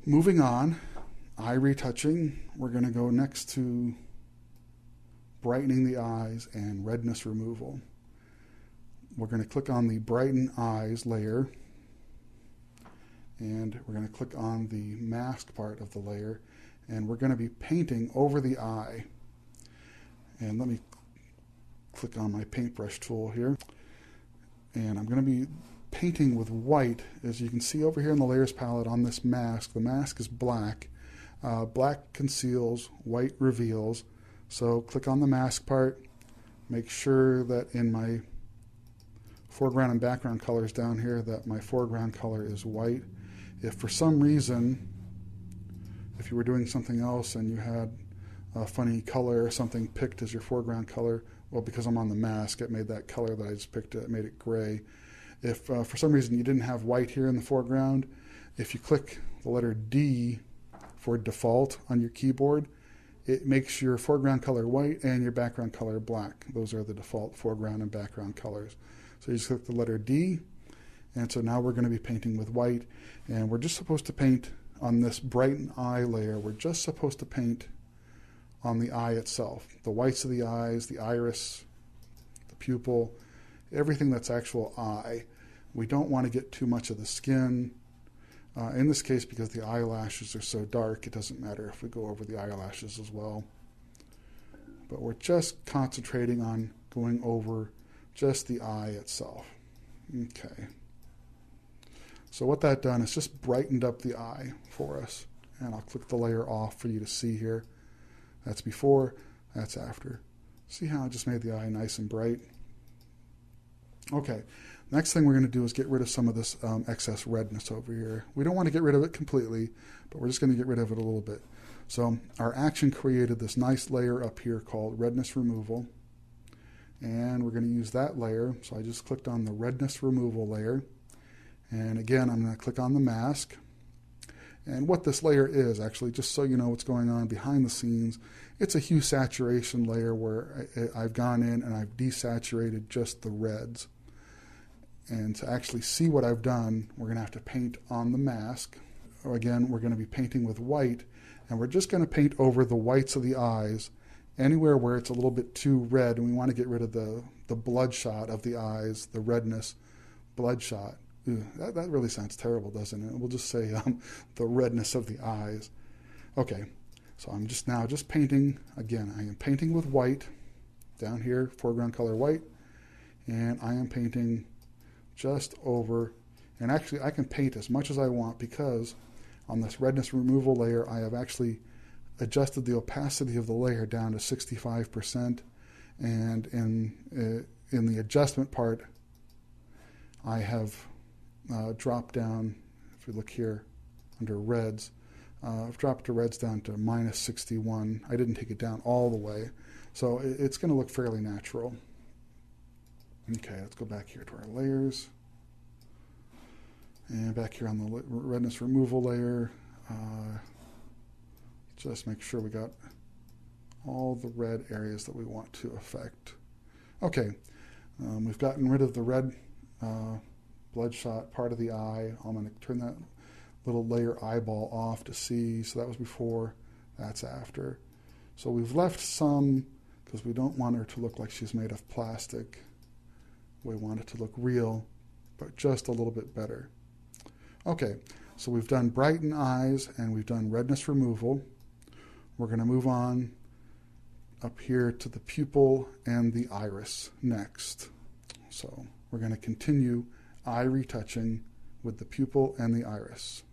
Moving on, eye retouching. We're going to go next to brightening the eyes and redness removal. We're going to click on the brighten eyes layer, and we're going to click on the mask part of the layer, and we're going to be painting over the eye. And let me click on my paintbrush tool here, and I'm going to be painting with white. As you can see over here in the layers palette on this mask, the mask is black. Black conceals, white reveals. So click on the mask part, make sure that in my foreground and background colors down here that my foreground color is white. If for some reason, if you were doing something else and you had a funny color or something picked as your foreground color, well, because I'm on the mask, it made that color that I just picked, it made it gray. If for some reason you didn't have white here in the foreground, if you click the letter D for default on your keyboard, it makes your foreground color white and your background color black. Those are the default foreground and background colors. So you just click the letter D, and so now we're going to be painting with white, and we're just supposed to paint on this brighten eye layer. We're just supposed to paint on the eye itself, the whites of the eyes, the iris, the pupil, everything that's actual eye. We don't want to get too much of the skin. In this case, because the eyelashes are so dark, it doesn't matter if we go over the eyelashes as well. But we're just concentrating on going over just the eye itself. Okay. So what that done is just brightened up the eye for us. And I'll click the layer off for you to see here. That's before, that's after. See how I just made the eye nice and bright? Okay, next thing we're going to do is get rid of some of this excess redness over here. We don't want to get rid of it completely, but we're just going to get rid of it a little bit. So our action created this nice layer up here called redness removal, and we're going to use that layer. So I just clicked on the redness removal layer, and again I'm going to click on the mask. And what this layer is, actually, just so you know what's going on behind the scenes, it's a hue saturation layer where I've gone in and I've desaturated just the reds. And to actually see what I've done, we're going to have to paint on the mask. Again, we're going to be painting with white, and we're just going to paint over the whites of the eyes, anywhere where it's a little bit too red, and we want to get rid of the bloodshot of the eyes, the redness, bloodshot. Ew, that really sounds terrible, doesn't it? We'll just say the redness of the eyes. Okay, so I'm just now painting. Again, I am painting with white down here, foreground color white, and I am painting just over, and actually I can paint as much as I want because on this redness removal layer I have actually adjusted the opacity of the layer down to 65%, and in the adjustment part I have dropped down, if you look here under reds, I've dropped the reds down to -61. I didn't take it down all the way, so it's going to look fairly natural. Okay, let's go back here to our layers. And back here on the redness removal layer, just make sure we got all the red areas that we want to affect. Okay, we've gotten rid of the red bloodshot part of the eye. I'm going to turn that little layer eyeball off to see. So that was before, that's after. So we've left some because we don't want her to look like she's made of plastic. We want it to look real, but just a little bit better. Okay, so we've done brighten eyes and we've done redness removal. We're going to move on up here to the pupil and the iris next. So we're going to continue eye retouching with the pupil and the iris.